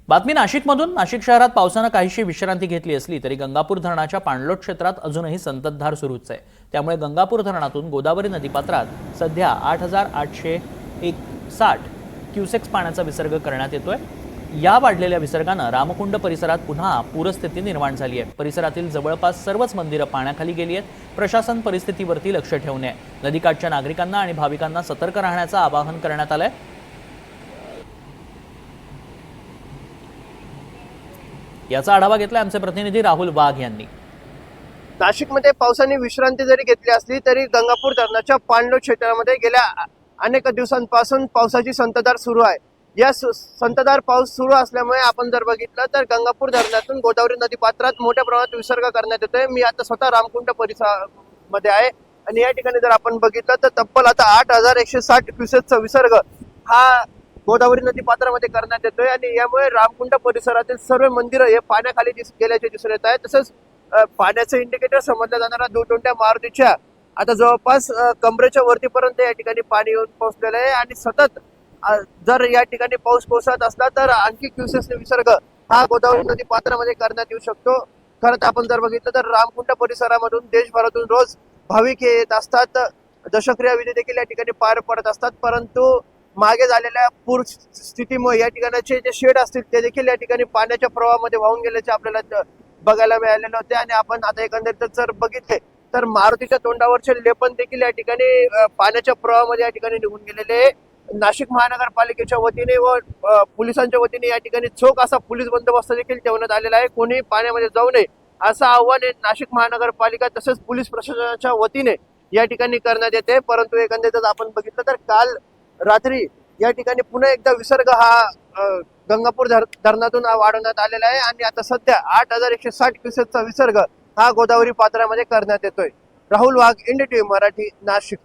बातमी नाशिकमधून। नाशिक शहरात पावसानं काहीशी विश्रांती घेतली असली तरी गंगापूर धरणाच्या पाणलोट क्षेत्रात अजूनही संततधार सुरूच आहे। त्यामुळे गंगापूर धरणातून गोदावरी नदीपात्रात सध्या 8,860 क्युसेक्स पाण्याचा विसर्ग करण्यात येतोय। या वाढलेल्या विसर्गानं रामकुंड परिसरात पुन्हा पूरस्थिती निर्माण झाली आहे। परिसरातील जवळपास सर्वच मंदिरं पाण्याखाली गेली आहेत। प्रशासन परिस्थितीवरती लक्ष ठेवून आहे। नदीकाठच्या नागरिकांना आणि भाविकांना सतर्क राहण्याचं आवाहन करण्यात आलंय। याचा आढावा घेतला आमचे प्रतिनिधी राहुल वाघ यांनी। नाशिकमध्ये पावसाने विश्रांती जरी घेतली असली तरी गंगापूर धरणाच्या पाणलोट क्षेत्रामध्ये गेल्या अनेक दिवसांपासून पावसाची संततधार सुरू आहे। या संततधार पाऊस सुरू असल्यामुळे आपण जर बघितलं तर गंगापूर धरणातून गोदावरी नदी पात्रात मोठ्या प्रमाणात विसर्ग करण्यात येतोय। मी आता स्वतः रामकुंड परिसरामध्ये आहे आणि या ठिकाणी जर आपण बघितलं तर तब्बल आता 8,160 क्युसेसचा विसर्ग हा गोदावरी नदी पात्रामध्ये करण्यात येतोय आणि यामुळे रामकुंड परिसरातील सर्व मंदिरं हे पाण्याखाली गेल्याचे दिसून येत आहे। तसंच पाण्याचं इंडिकेटर समजल्या जाणारा दुटोंड्या मारुतीच्या आता जवळपास कमरेच्या वरतीपर्यंत या ठिकाणी पाणी येऊन पोहोचलेलं आहे आणि सतत जर या ठिकाणी पाऊस कोसळत असला तर आणखी क्युसेसने विसर्ग हा गोदावरी नदी पात्रामध्ये करण्यात येऊ शकतो। खरंच आपण जर बघितलं तर रामकुंड परिसरामधून देशभरातून रोज भाविक हे येत असतात। दशक्रिया विधी देखील या ठिकाणी पार पडत असतात, परंतु मागे झालेल्या पूर स्थितीमुळे या ठिकाणाचे जे शेड असतील ते देखील या ठिकाणी पाण्याच्या प्रवाहामध्ये वाहून गेल्याचे आपल्याला बघायला मिळालेले होते। आणि आपण आता एकंदरीत जर बघितले तर मारुतीच्या तोंडावरचे लेपन देखील या ठिकाणी पाण्याच्या प्रवाहामध्ये या ठिकाणी निघून गेलेले आहे। नाशिक महानगरपालिकेच्या वतीने व पोलिसांच्या वतीने या ठिकाणी चोख असा पोलीस बंदोबस्त देखील ठेवण्यात आलेला आहे। कोणी पाण्यामध्ये जाऊ नये असं आव्हान नाशिक महानगरपालिका तसेच पोलीस प्रशासनाच्या वतीने या ठिकाणी करण्यात येते। परंतु एकंदरीत आपण बघितलं तर काल रात्री या ठिकाणी पुन्हा एकदा विसर्ग हा गंगापूर धरणातून वाढवण्यात आलेला आहे आणि आता सध्या 8,160 क्युसेसचा विसर्ग हा गोदावरी पात्रामध्ये करण्यात येतोय। राहुल वाघ, इंडिया टीव्ही मराठी, नाशिक।